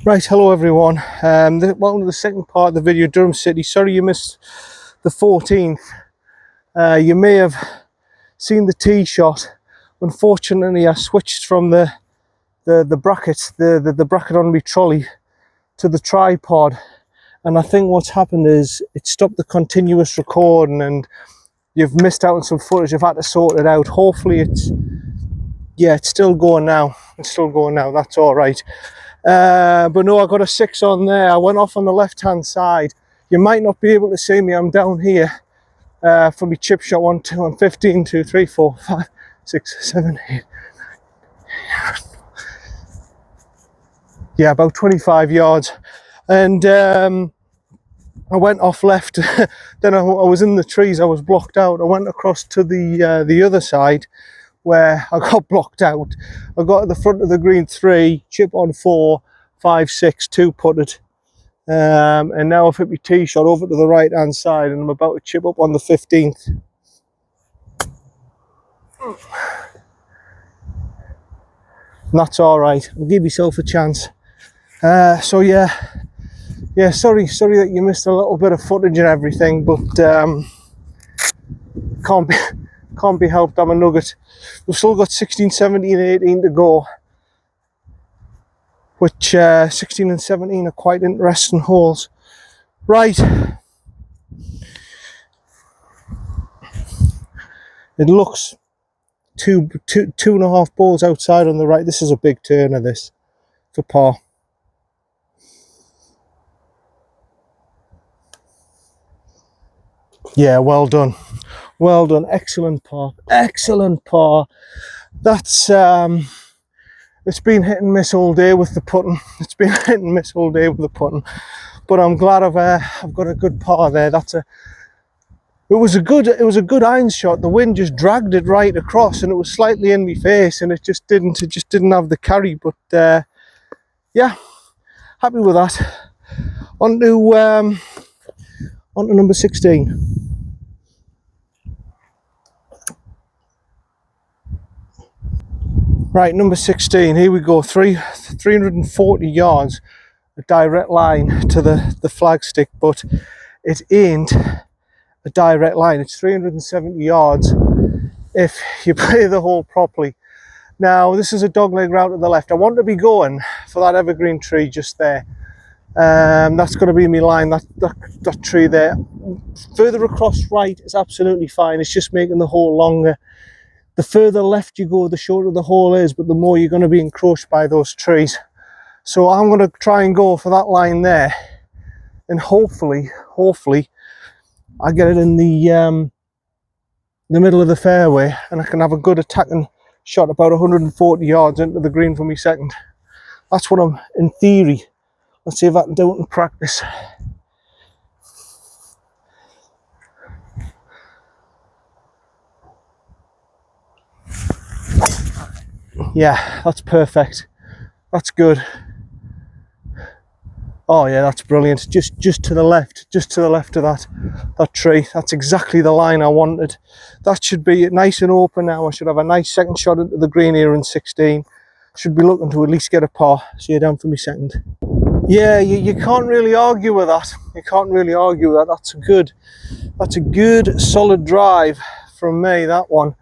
Right, hello everyone. Welcome to the second part of the video, Durham City. Sorry you missed the 14th. You may have seen the tee shot. Unfortunately, I switched from the brackets, the bracket on my trolley to the tripod, and I think what's happened is it stopped the continuous recording, and you've missed out on some footage. I've had to sort it out. Hopefully, it's still going now. It's still going now. That's all right. But no, I got a 6 on there. I went off on the left hand side. You might not be able to see me. I'm down here for my chip shot. 1, 2, and 15, 2, 3, 4, 5, 6, 7, 8. Yeah, about 25 yards. And I went off left. Then I was in the trees. I was blocked out. I went across to the other side, where I got blocked out. I got at the front of the green 3, chip on 4, 5, 6, 2 putted. And now I've hit my tee shot over to the right hand side, and I'm about to chip up on the 15th. And that's all right. I'll give yourself a chance. So yeah, sorry that you missed a little bit of footage and everything, but can't be helped. I'm a nugget. We've still got 16, 17, 18 to go, which 16 and 17 are quite interesting holes. Right. It looks 2.5 balls outside on the right. This is a big turn of this for par. Yeah, well done. Well done. Excellent par. Excellent par. That's it's been hit and miss all day with the putting. It's been hit and miss all day with the putting. But I'm glad I've got a good par there. It was a good iron shot. The wind just dragged it right across, and it was slightly in my face, and it just didn't have the carry. But yeah, happy with that. On to number 16. Right, number 16. Here we go. 340 yards, a direct line to the flagstick, but it ain't a direct line. It's 370 yards if you play the hole properly. Now, this is a dogleg route to the left. I want to be going for that evergreen tree just there. That's going to be my line, that tree there. Further across right is absolutely fine. It's just making the hole longer. The further left you go, the shorter the hole is, but the more you're going to be encroached by those trees. So I'm going to try and go for that line there, and hopefully I get it in the middle of the fairway, and I can have a good attacking shot about 140 yards into the green for me second. That's what I'm, in theory. Let's see if I can do it in practice. Yeah, that's perfect. That's good. Oh yeah, that's brilliant. Just to the left of that tree. That's exactly the line I wanted. That should be nice and open now. I should have a nice second shot into the green here in 16. Should be looking to at least get a par. See you down for me second. Yeah, you can't really argue with that. You can't really argue with that. That's a good solid drive from me, that one.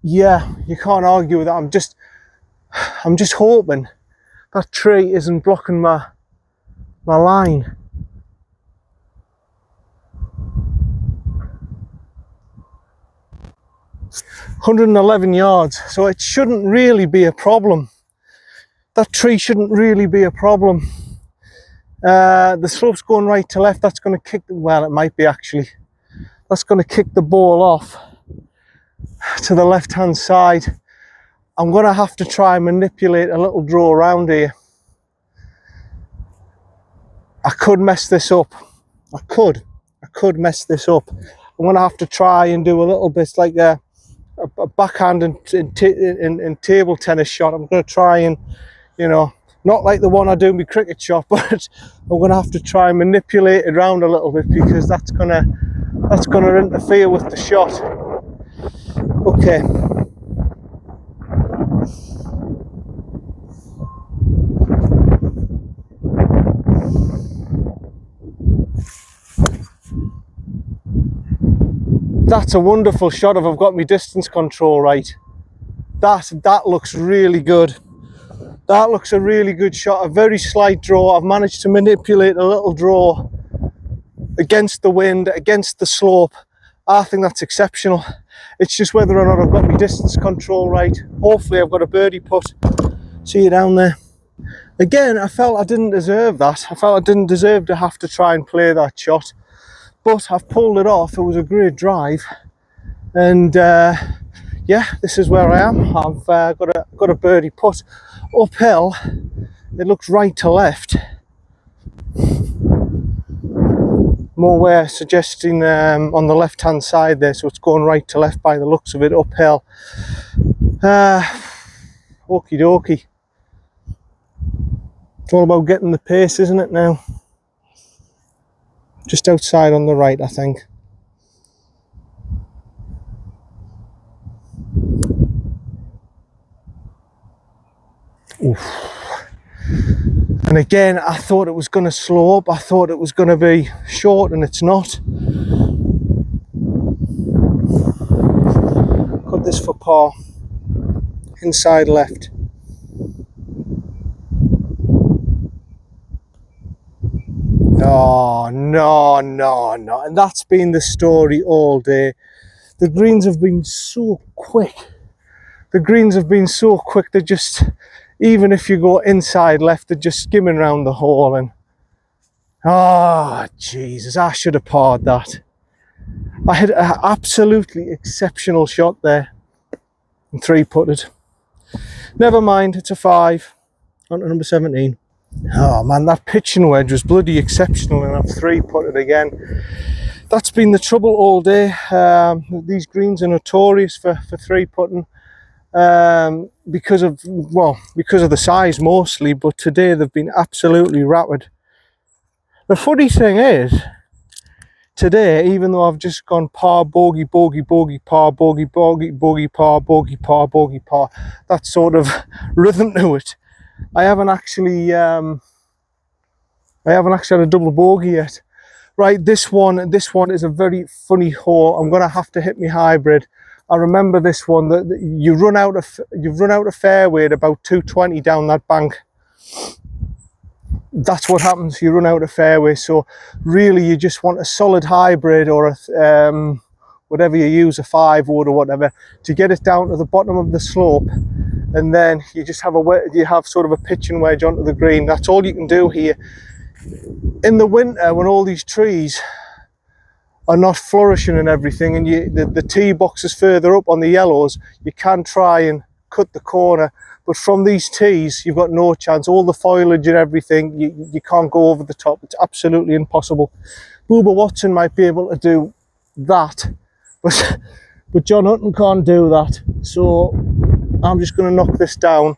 Yeah, you can't argue with that. I'm just hoping that tree isn't blocking my line. $111 yards, so it shouldn't really be a problem. That tree shouldn't really be a problem. The slope's going right to left. That's going to kick, well, it might be actually. That's going to kick the ball off to the left hand side. I'm going to have to try and manipulate a little draw around here. I could mess this up. I could mess this up. I'm going to have to try and do a little bit like a backhand and table tennis shot. I'm going to try and, you know, not like the one I do in my cricket shot, but I'm going to have to try and manipulate it around a little bit, because that's going to interfere with the shot. Okay. That's a wonderful shot if I've got my distance control right. That looks really good. That looks a really good shot, a very slight draw. I've managed to manipulate a little draw against the wind, against the slope. I think that's exceptional. It's just whether or not I've got my distance control right. Hopefully I've got a birdie putt. See you down there. Again, I felt I didn't deserve that. I felt I didn't deserve to have to try and play that shot. But I've pulled it off. It was a great drive. And yeah, this is where I am. I've got a birdie putt. Uphill, it looks right to left. More where suggesting on the left hand side there, so it's going right to left by the looks of it, uphill. Okie dokie. It's all about getting the pace, isn't it now? Just outside on the right, I think. Oof. And again, I thought it was going to slow up. I thought it was going to be short, and it's not. Got this for par. Inside left. Oh, no. And that's been the story all day. The greens have been so quick. They're just, even if you go inside left, they're just skimming around the hole. And oh, Jesus, I should have parred that. I had an absolutely exceptional shot there and three putted. Never mind, it's a 5. On to number 17. Oh man, that pitching wedge was bloody exceptional, and I've three putted again. That's been the trouble all day. These greens are notorious for three putting. Because of the size mostly, but today they've been absolutely rapid. The funny thing is, today, even though I've just gone par, bogey, bogey, bogey, par, bogey, bogey, bogey, par, bogey, par, bogey, par, that sort of rhythm to it, I haven't actually had a double bogey yet. Right, this one is a very funny hole. I'm gonna have to hit my hybrid. I remember this one, that you've run out of fairway at about 220 down that bank. That's what happens, you run out of fairway. So really you just want a solid hybrid, or a whatever you use, a 5-wood or whatever, to get it down to the bottom of the slope, and then you just have sort of a pitching wedge onto the green. That's all you can do here. In the winter, when all these trees are not flourishing and everything, and the tee box is further up on the yellows, you can try and cut the corner, but from these tees you've got no chance. All the foliage and everything, you can't go over the top. It's absolutely impossible. Booba Watson might be able to do that, but John Hutton can't do that. So I'm just going to knock this down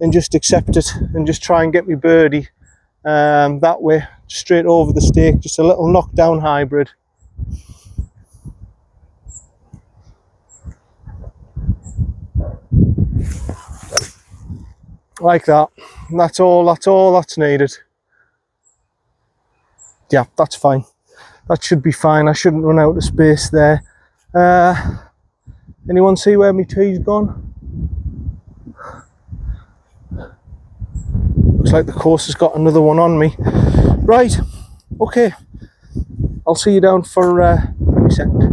and just accept it and just try and get me birdie that way, straight over the stake. Just a little knockdown hybrid. Like that. And that's all that's needed. Yeah, that's fine. That should be fine. I shouldn't run out of space there. Anyone see where my tee's gone? Looks like the course has got another one on me. Right, okay. I'll see you down for 30 seconds.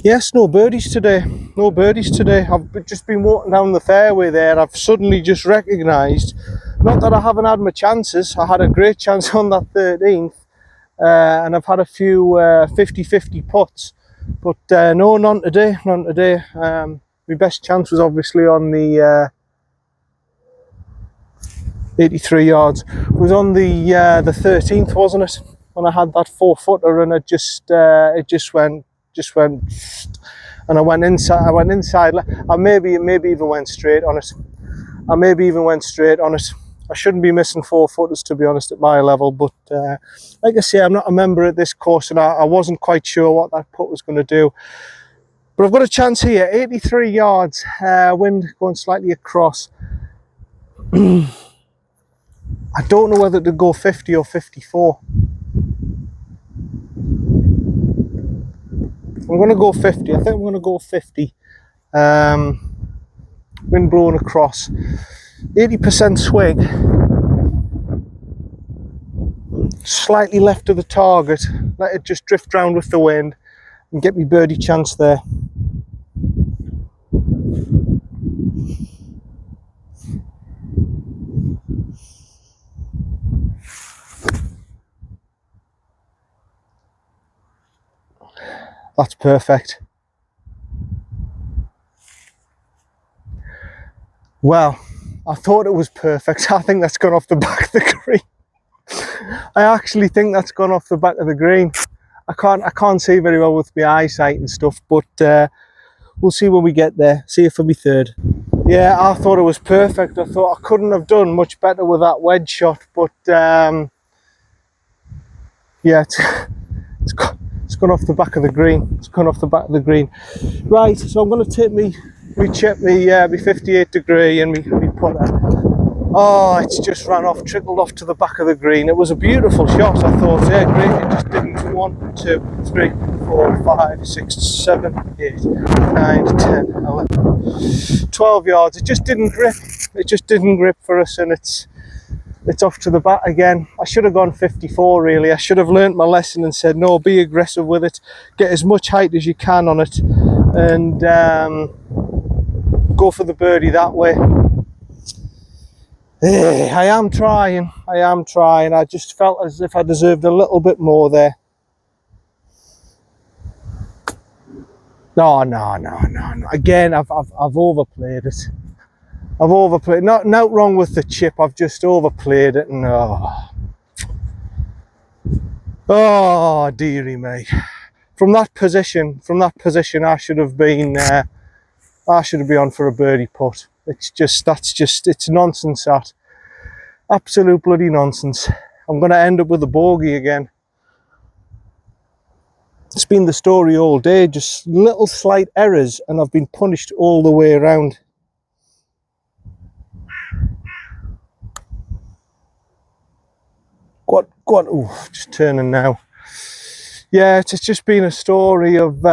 Yes, no birdies today. No birdies today. I've just been walking down the fairway there. I've suddenly just recognised, not that I haven't had my chances. I had a great chance on that 13th, and I've had a few 50-50 putts. But no, none today. None today. My best chance was obviously on the 83 yards. It was on the 13th, wasn't it? When I had that 4-footer, and it just went, and I went inside. I maybe even went straight on it. I shouldn't be missing 4-footers, to be honest, at my level. But like I say, I'm not a member at this course, and I wasn't quite sure what that putt was going to do. But I've got a chance here. 83 yards, wind going slightly across. I don't know whether to go 50 or 54. I'm going to go 50. I think I'm going to go 50. Wind blowing across. 80% swing. Slightly left of the target. Let it just drift round with the wind and get me birdie chance there. That's perfect. Well, I thought it was perfect. I think that's gone off the back of the green. I actually think that's gone off the back of the green. I can't see very well with my eyesight and stuff, but we'll see when we get there. See you for me third. Yeah, I thought it was perfect. I thought I couldn't have done much better with that wedge shot, but yeah, it's gone off the back of the green. It's gone off the back of the green. Right, so I'm going to take me 58 degree and me putter. Oh, it's just ran off, trickled off to the back of the green. It was a beautiful shot, I thought. Yeah, great. It just didn't. 1, 2, 3, 4, 5, 6, 7, 8, 9, 10, 11, 12 yards. It just didn't grip. It just didn't grip for us, and it's off to the back again. I should have gone 54 really. I should have learnt my lesson and said, no, be aggressive with it. Get as much height as you can on it and go for the birdie that way. I am trying. I just felt as if I deserved a little bit more there. No. Again, I've overplayed it. I've overplayed. Not wrong with the chip. I've just overplayed it, and oh dearie me. From that position, I should have been. I should be on for a birdie putt. It's nonsense. That absolute bloody nonsense. I'm going to end up with a bogey again. It's been the story all day. Just little slight errors, and I've been punished all the way around. What? Oh, just turning now. Yeah, it's just been a story of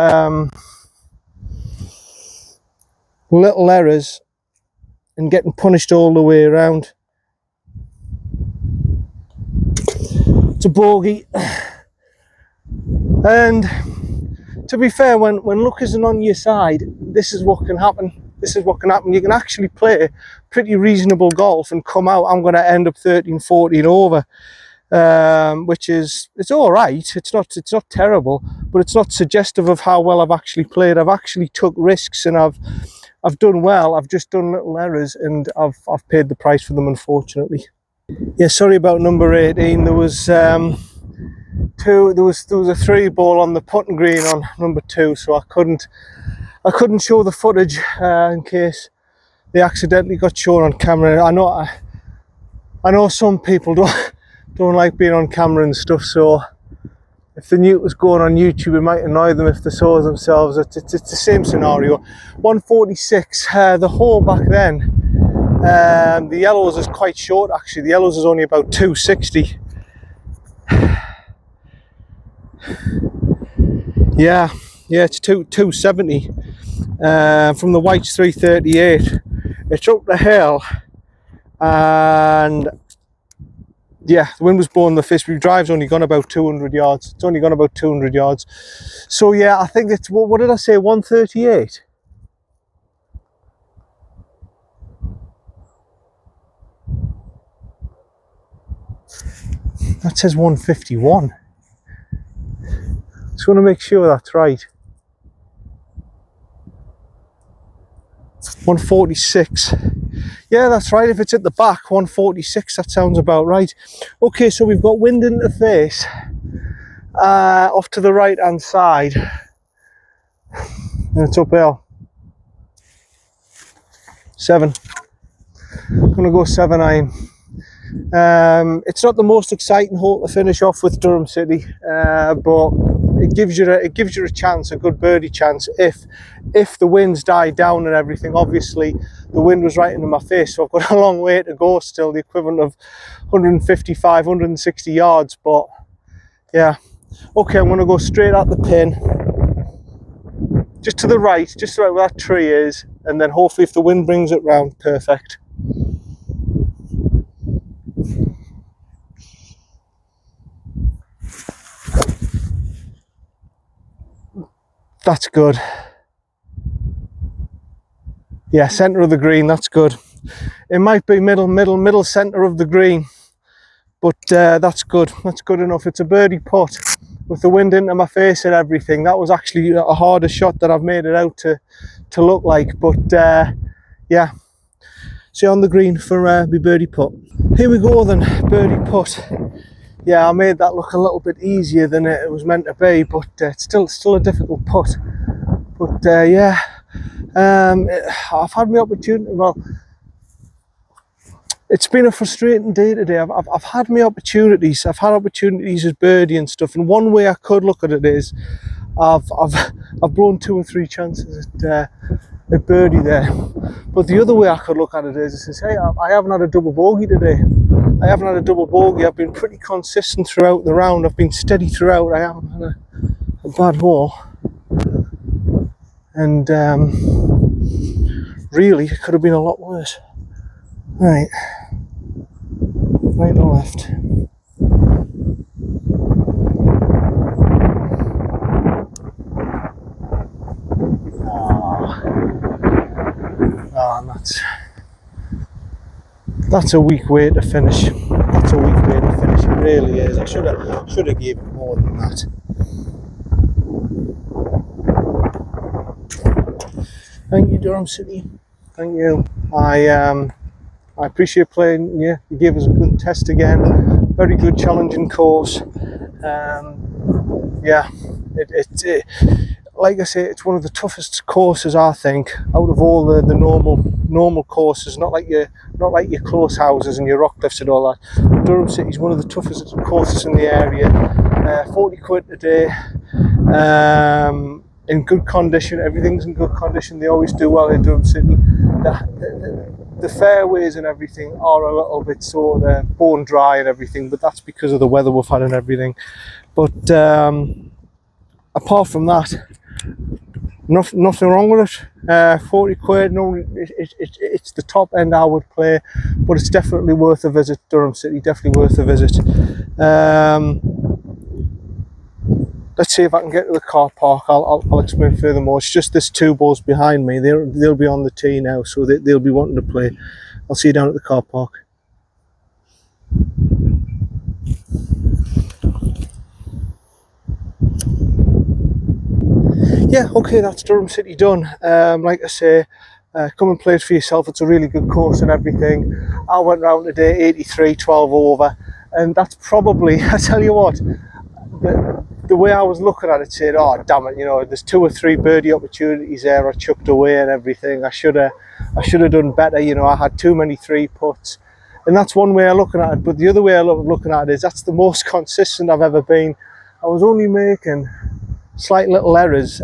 little errors and getting punished all the way around. It's a bogey, and to be fair, when luck isn't on your side, this is what can happen. You can actually play pretty reasonable golf and come out. I'm going to end up 13, 14 over. Which is, it's all right. It's not terrible, but it's not suggestive of how well I've actually played. I've actually took risks and I've done well. I've just done little errors and I've paid the price for them, unfortunately. Yeah, sorry about number 18. There was a 3 ball on the putting green on number 2, so I couldn't show the footage in case they accidentally got shown on camera. I know some people don't like being on camera and stuff, so if they knew it was going on YouTube, it might annoy them if they saw themselves. It's the same scenario. 146, the hole back then, the yellows is quite short actually. The yellows is only about 260. Yeah, it's 270. From the whites 338. It's up the hill, and yeah, the wind was blowing the fist. Drive's only gone about 200 yards. It's only gone about 200 yards. So yeah, I think it's, what did I say, 138? That says 151. Just want to make sure that's right. 146. Yeah, that's right. If it's at the back, 146, that sounds about right. Okay, so we've got wind in the face off to the right hand side, and it's uphill. 7. I'm gonna go 7 iron. It's not the most exciting hole to finish off with Durham City, but it gives you a chance, a good birdie chance, if the winds die down and everything. Obviously the wind was right into my face, so I've got a long way to go still, the equivalent of 155, 160 yards, but yeah. Okay, I'm going to go straight at the pin. just to the right, just right where that tree is, and then hopefully if the wind brings it round, perfect. That's good. Yeah, centre of the green, that's good. It might be middle centre of the green, but that's good. That's good enough. It's a birdie putt with the wind into my face and everything. That was actually a harder shot than I've made it out to look like, but yeah. See on the green for my birdie putt. Here we go then, birdie putt. Yeah, I made that look a little bit easier than it was meant to be, but it's still a difficult putt. But yeah, I've had my opportunity. Well, it's been a frustrating day today. I've had my opportunities. I've had opportunities as birdie and stuff. And one way I could look at it is, I've blown 2 or 3 chances at birdie there. But the other way I could look at it is, hey, I haven't had a double bogey today. I haven't had a double bogey. I've been pretty consistent throughout the round. I've been steady throughout. I haven't had a bad hole. And really, it could have been a lot worse. Right or left. Oh, and that's a weak way to finish. That's a weak way to finish. It really is. I should have given it more than that. Thank you, Durham City. Thank you. I appreciate playing. Yeah, you gave us a good test again. Very good, challenging course. Yeah, it like I say, it's one of the toughest courses I think out of all the normal courses. Not like your close houses and your rock cliffs and all that. But Durham City is one of the toughest courses in the area. 40 quid a day. In good condition, everything's in good condition. They always do well in Durham City. The fairways and everything are a little bit sort of bone dry and everything, but that's because of the weather we've had and everything. But apart from that, nothing wrong with it. 40 quid, no, it's the top end I would play, but it's definitely worth a visit. Durham City, definitely worth a visit. Let's see if I can get to the car park. I'll explain furthermore. It's just this 2 balls behind me. They'll be on the tee now, so they'll be wanting to play. I'll see you down at the car park. Yeah, okay, that's Durham City done. Like I say, come and play it for yourself. It's a really good course and everything. I went round today 83, 12 over, and that's probably, I tell you what, the way I was looking at it, saying, oh damn it, you know, there's 2 or 3 birdie opportunities there I chucked away and everything. I should have done better, you know. I had too many 3 putts, and that's one way of looking at it. But the other way of looking at it is, that's the most consistent I've ever been. I was only making slight little errors,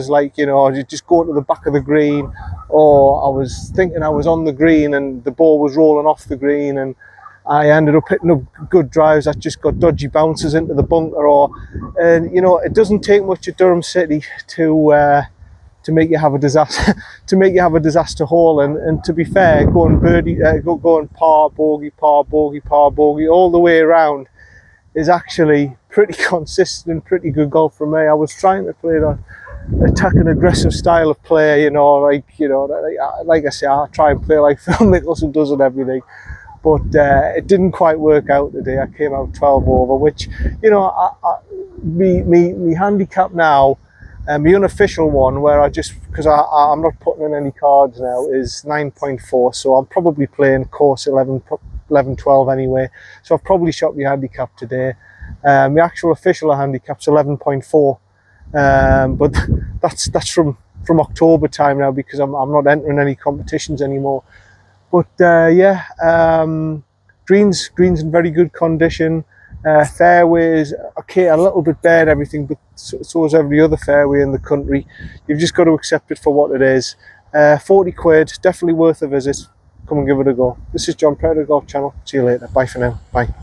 like, you know, just going to the back of the green, or I was thinking I was on the green and the ball was rolling off the green, and I ended up hitting up good drives that just got dodgy bounces into the bunker. And you know, it doesn't take much at Durham City to make you have a disaster, to make you have a disaster hole. And to be fair, going birdie, going par bogey, par bogey, par bogey all the way around is actually pretty consistent, pretty good golf for me. I was trying to play that attack and aggressive style of play, you know, like I say, I try and play like Phil Mickelson does and everything. But it didn't quite work out today. I came out 12 over, which, you know, me handicap now, the unofficial one, where I just, because I'm not putting in any cards now, is 9.4. So I'm probably playing course 11, 12 anyway. So I've probably shot my handicap today. The actual official handicap's 11.4. But that's from October time now, because I'm not entering any competitions anymore. But yeah, greens in very good condition. Fairways, okay, a little bit bare and everything, but so is every other fairway in the country. You've just got to accept it for what it is. 40 quid, definitely worth a visit. Come and give it a go. This is John Predator Golf Channel. See you later. Bye for now. Bye.